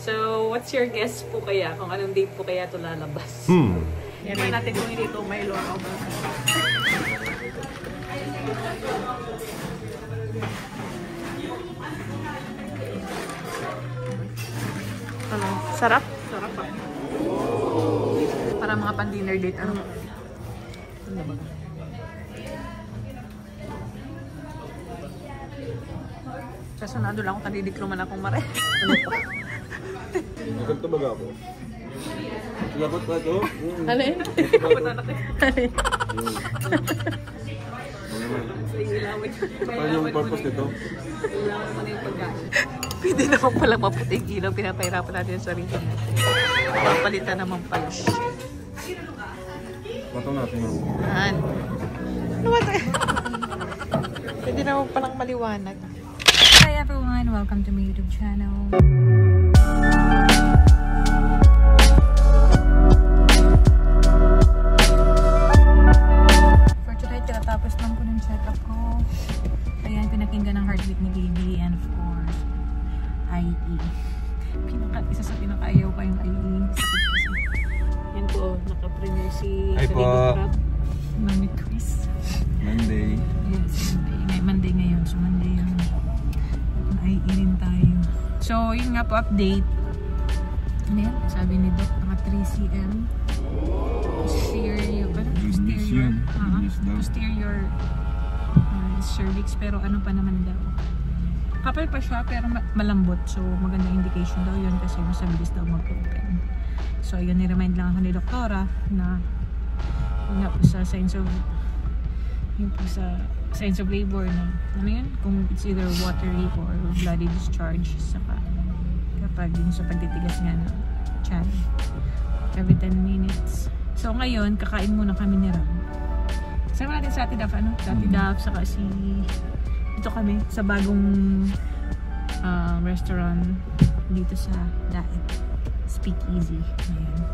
So, what's your guess po kaya? Kung anong date po kaya ito lalabas? Yan na natin kung hindi ito may loro. Ano? Sarap? Sarap pa. Para mga pan-dinner date. Ano? Ano ba? Kasunado lang kung kadidikluman akong mare. Ano pa? Nagkagto baga ako. Labot ba ito? Alin? Kapot anak eh. Alin? Ano yung purpose nito? Kailangan mo na yung pagkain. Pwede naman palang maputing ilaw. Pinapahirapan natin yung sarili natin. Papalitan naman pala. Matong natin yung... Yan. Ano ba tayo? Pwede naman palang maliwanag. Hi everyone! Welcome to my YouTube channel. For today, tinatapos lang po ng check-up ko. Ayan, pinakinggan ng heartbeat ni baby and of course, IE. Isa sa pinakaayaw ko yung IE. Sakit kasi. Yan po, naka-premier si Karina Mami Chris. Monday. Yes, Monday. May Monday ngayon. So, Monday yung IE rin tayo. So, yun nga po, update. Ano yan? Sabi ni Doc, naka 3 cm. Posterior cervix. Pero ano pa naman daw. Kapal pa siya, pero malambot. So, magandang indication daw yun kasi mas mabilis daw mag-open. So, yun, ni-remind lang ako ni Doktora na yun nga po sa signs of labor na ano yun? Kung it's either watery or bloody discharge saka kapag yun sa pagtitigas nga ng tiyan every 10 minutes. So ngayon, kakain muna kami ni Ram. Sama natin sa Ate Daf, ano? Sa Ate Daf, saka dito kami sa bagong restaurant dito sa Daet. Speakeasy. Ayan.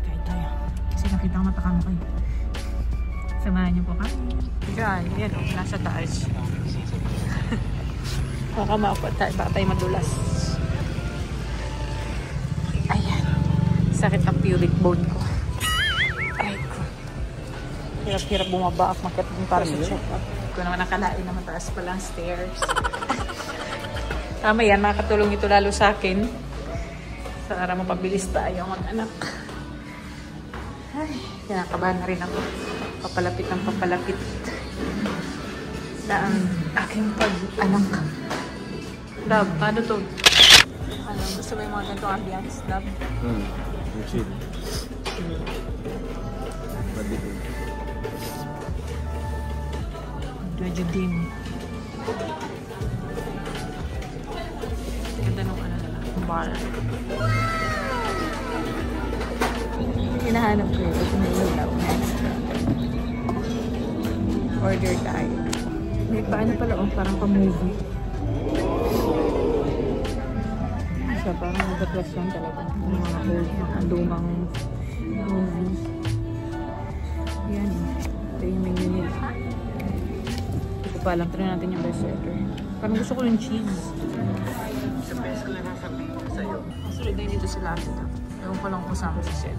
Kain tayo. Kasi nakita ko matakamo kayo. Samahan niyo po kami. Yan, yan o, nasa taas. Baka tayo madulas. Ayan. Sakit ang pubic bone ko. Ay ko. Hirap-hirap bumaba at makit din para sa check-up. Kung naman nakalain na mataas palang stairs. Tama yan, makakatulong ito lalo sa akin. Para mapabilis tayo mag-anak. Ay, kinakabahan na rin ako. Papalapit ng papalapit na ang aking pag-anak. Love, ano to? Ano, gusto ba yung mga ganitong ambience, love? Yung chill. Madilim. Medyo dim. Ganda nung ano na lang, bar. Hinahanap ko yun kasi may ilaw na extra. Order tayo. May paano pala oh, parang pa-movie. Siya parang nagkaklasyon talaga. Ang mga old, ang lumang movie. Yan eh. Ito yung menu nila. Hindi ko pa alam. Try natin yung best seller. Parang gusto ko yung cheese. Sa best ko lang sasabihin ko sa'yo. Sulit na dito sila ito. Ewan ko lang kasama si Seth.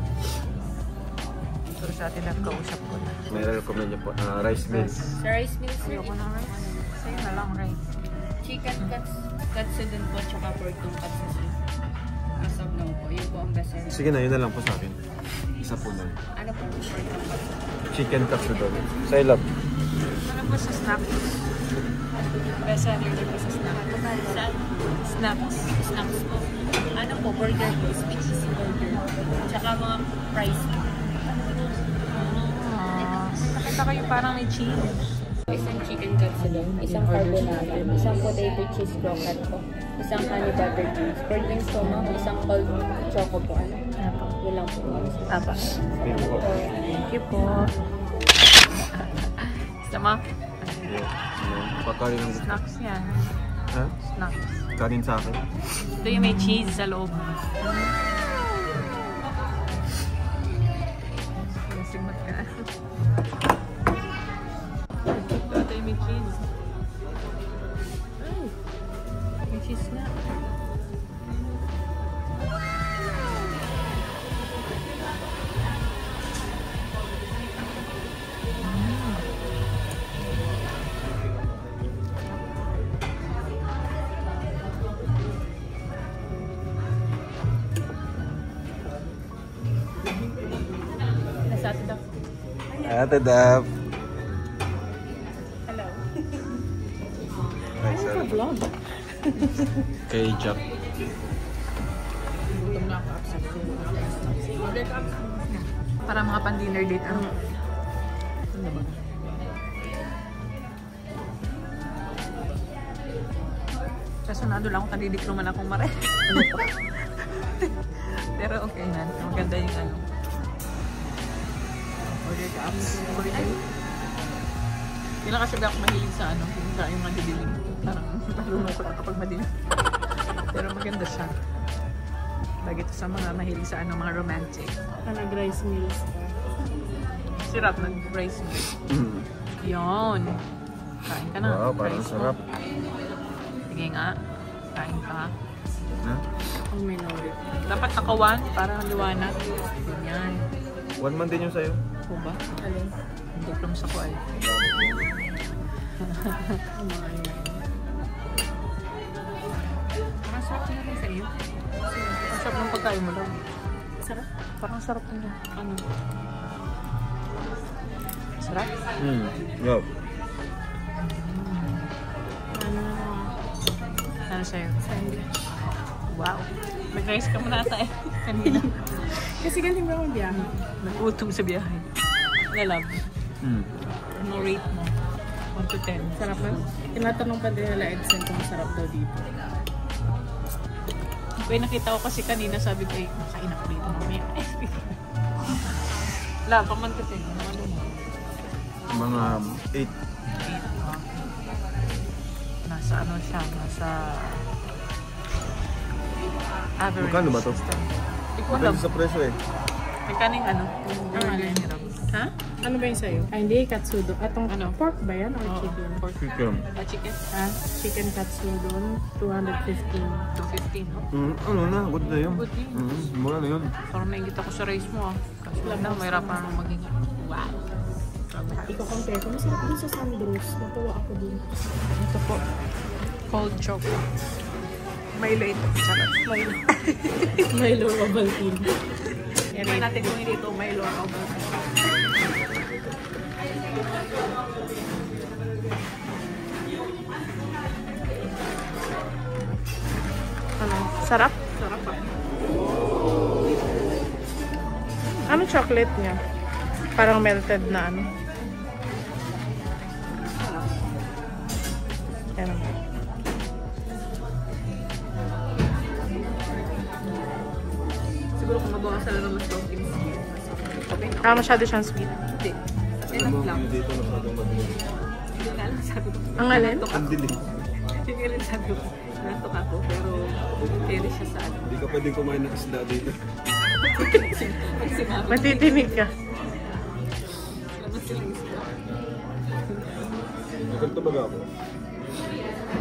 Pero sa atin nagkausap ko na. May recommend niyo po, rice meals. Sa rice meals, Ayoko na rice. Sa'yo na lang rice. chicken katsudon po, tsaka pork tonkatsu. Asap lang po. Yun po ang best seller. Sige na, yun na lang po sa akin. Isa po na. Ano po? Pork tonkatsu. Chicken katsudon. Sa ilap. Ano po sa snacks? Best seller din po sa snacks. Snacks. Snacks po. Ano po? Burger po. Sweet cheesy burger. Tsaka mga fries po. Nakita kayo parang may cheese. Isang chicken katsudon, isang carbonara, isang potato cheese croquette po, isang honey butter cheese, pork wings po ma'am, isang cold choco po. Ano? Yun lang po. Tapa. Thank you po. Sama? Pagkarin ng Snacks yan. Ha? Snacks. Kanin sa akin. Ito yung may cheese sa loob. Simot ka. Ito yung may cheese. Ay! May cheese na. Ate Dap. Hello. Ay, sorry. Vlog. Kay Jack. Para mga pan-dinner date. Kaso na lang kung kadidikluman akong mare. Pero okay na. Maganda yung ano. Order ka apps. Hindi lang kasi ako mahilig sa ano. Sa yung madidilim. Parang nalulungkot ako pag madilim. Pero maganda siya. Lagi ito sa mga mahilig sa ano, mga romantic. Nag-rice meals ka. Sirap nag-rice meal. Yun. Kain ka na. Wow, parang Rice mo. sarap. Sige nga. Kain ka. Ha? Oh, may knowledge. Dapat nakawan para liwanag. Ganyan. 1 month din yung sa'yo. Po ba? Alin? Diplom sa ko ay. Parang sarap na rin sa iyo. Ang sarap ng pagkain mo lang. Sarap? Parang sarap na. Ano? Sarap? Go. Ano sa'yo? Sandwich. Wow. Nag-rice ka muna tayo. Kanina. Kasi galing ba akong biyahe? Nag-utom sa biyahe. Na-love. Ano rate mo? 1 to 10. Sarap na. Tinatanong pa din nila Edson kung masarap daw dito. Kaya nakita ko kasi kanina sabi ko, makain ako dito mamaya. Love, paman kasi. Ano mo? Mga 8. Nasa ano siya, nasa average. Magkano ba to? System. Hindi ko alam. Sa presyo eh. Magkaning ano? Ang alin? Ha? Ano ba yung sa'yo? Ay, hindi. Katsudo. Atong Ano? pork ba yan? Or Oo, chicken? pork. Chicken. Chicken? Ha? Chicken katsudon. 215. 215, no? Ano na, good na yun. Good yun. Mura na yun. Parang may kita ko sa rice mo, ah. Kasi na, mahirapan akong maging. Wow. Iko-compare ko. Masarap din sa Sandros. Natuwa ako dun. Ito po. Cold choco. Milo ito. Charot. Milo. Milo Ovaltine. Yan natin kung hindi ito Milo o Ovaltine. Ano? Sarap? Sarap pa. Ano chocolate niya? Parang melted na ano. Yan. Siguro kung mabawasan na naman toppings. Okay na. Masyado siyang sweet. Hindi. Alam mo, Enough lang. dito masyadong mabilis. Hindi nga lang sabi ko. Ang alin? Ang dilim. Hindi nga lang sabi ko. Nantok ako. Pero carry siya sa ano. Hindi ka pwedeng kumain ng isda dito. Pag sinabi. Matitinig ka. Labas silang isda. Ganito baga ako.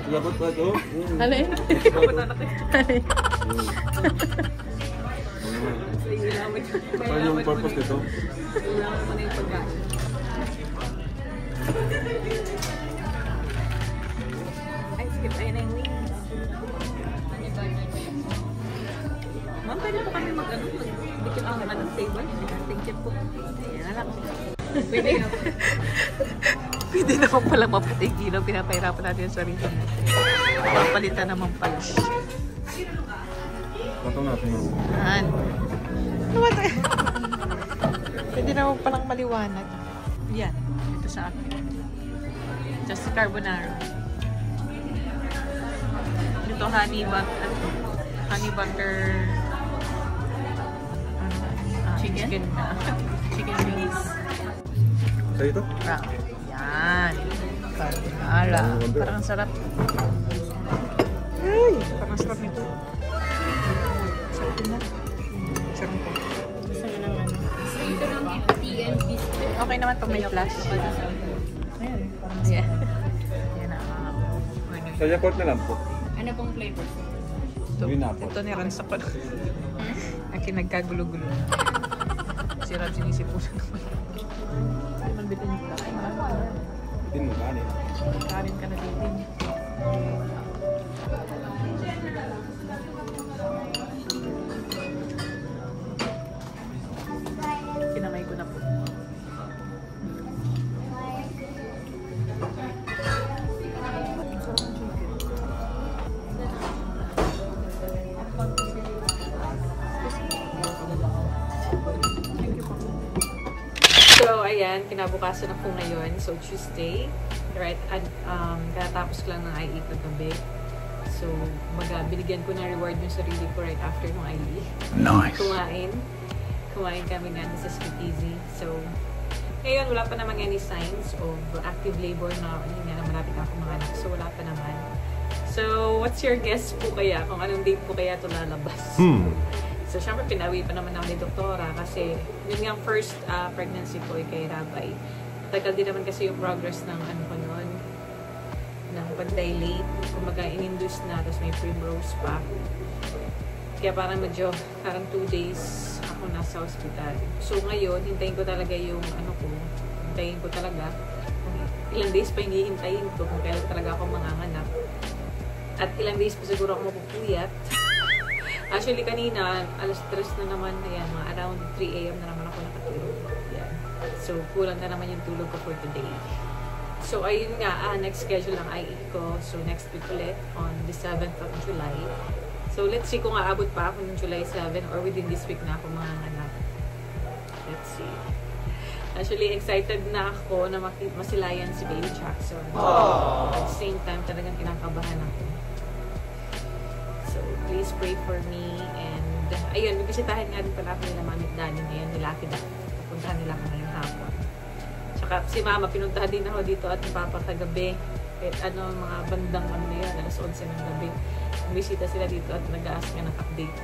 Dapat pa ito. Ano eh? Kapag anak ko. Ano Sa ilawan. Ano yung purpose nito? Ilawan mo na yung pagkain. Ay, skip. Ayun na yung wings. Ma'am, pwede po kami mag-ano? Mag-dikit ang naman ng table. Thank you po. Ayan na lang. Pwede na. Pwede naman palang mapatigilan. Pinapahirapan natin yung sarili natin. Papalitan naman pala. Patong natin mo. Yan. Ano ba ito? Pwede naman palang maliwanag. Yan. Ito sa akin. Just carbonara. Ito honey butter. Honey butter. Chicken na. Chicken wings. Sa'yo ito? Yan. Carbonara. Parang ang sarap. Ay, parang sarap nito. Sarap din na. Sarap ko. Gusto mo ng ano? Okay naman pag may flash. Ayan. Yeah. Yan na. Sa Yakult na lang po. Ano pong flavor? Ito ni Ransa pa. Akin nagkagulo-gulo. Si Rab sinisipusan naman. Ay, magbitin niyo pala. Ay, marami ka na. Bitin mo kanin. Kanin ka na din. Kinamay ko na po. ayan, kinabukasan na po ngayon. So, Tuesday. Right? At katapos ko lang ng IE kagabi. So, binigyan ko ng reward yung sarili ko right after ng IE. Nice. Kumain kami nga sa speakeasy. So, ngayon, wala pa namang any signs of active labor na yun nga na malapit ako mga anak. So, wala pa naman. So, what's your guess po kaya? Kung anong date po kaya ito lalabas? So, syempre, pinawi pa naman ako ni Doktora kasi yun nga first pregnancy ko kay Rabay. Tagal din naman kasi yung progress ng ano ko noon, ng pag-dilate. Kumbaga, in-induce na, tapos may primrose pa. Kaya parang 2 days ako nasa hospital. So, ngayon, hintayin ko talaga yung ano ko. Hintayin ko talaga. Ilang days pa hinihintayin ko kung kailan talaga ako manganganak. At ilang days pa siguro ako mapupuyat. Actually, kanina, alas 3 na naman na yan. Mga around 3 AM na naman ako nakatulog. Yan. So, kulang na naman yung tulog ko for today. So, ayun nga, next schedule ang IE ko. So, next week ulit on the 7th of July. So, let's see kung aabot pa ako ng July 7 or within this week na ako manganganak. Let's see. Actually, excited na ako na masilayan si Baby Jackson. At the same time, talagang kinakabahan ako. So, please pray for me. And, ayun, bibisitahin nga din pala ako nila Mami at Daddy ngayon. Nilakid ako. Pupuntahan nila ako ngayong hapon. Tsaka si Mama, pinuntahan din ako dito at ni Papa kagabi. Kahit mga bandang yan, alas 11 ng gabi. Bumisita sila dito at nag-ask nga ng update.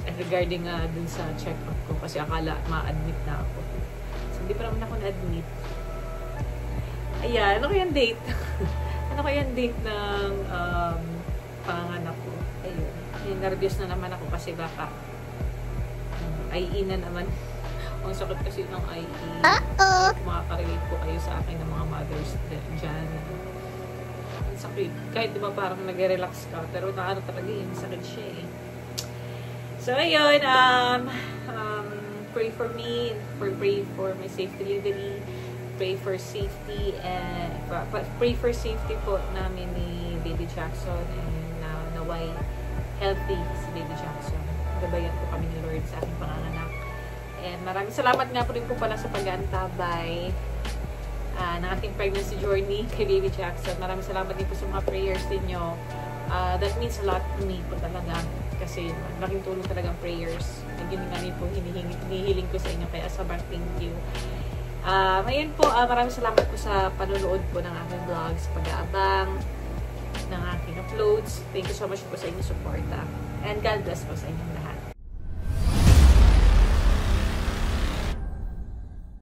And regarding dun sa check-up ko kasi akala ma-admit na ako. So, hindi pa naman ako na-admit. Ayan, ano kayang date? Ano kayang date ng panganak ko? Ayun, nervous na naman ako kasi baka IE na naman. Ang sakit kasi ng IE. Makaka-relate po kayo sa akin ng mga mothers dyan. Ang sakit. Kahit diba parang nag-relax ka, pero naano talaga yun, sakit siya eh. So, ayun, pray for me, pray for my safe delivery, pray for safety, and pray for safety po namin ni Baby Jackson, and naway healthy si Baby Jackson. Gabayan po kami ni Lord sa aking panganganak. And maraming salamat nga po rin po pala sa pag-aantabay ng ating pregnancy journey kay Baby Jackson. Maraming salamat din po sa mga prayers ninyo. That means a lot to me po talaga. Kasi malaking tulong talagang prayers. And yun nga rin po hinihiling ko sa inyo. Kaya sobrang thank you. Ngayon po, maraming salamat po sa panunood po ng aking vlogs, pag-aabang ng aking uploads. Thank you so much po sa inyong suporta. And God bless po sa inyong lahat.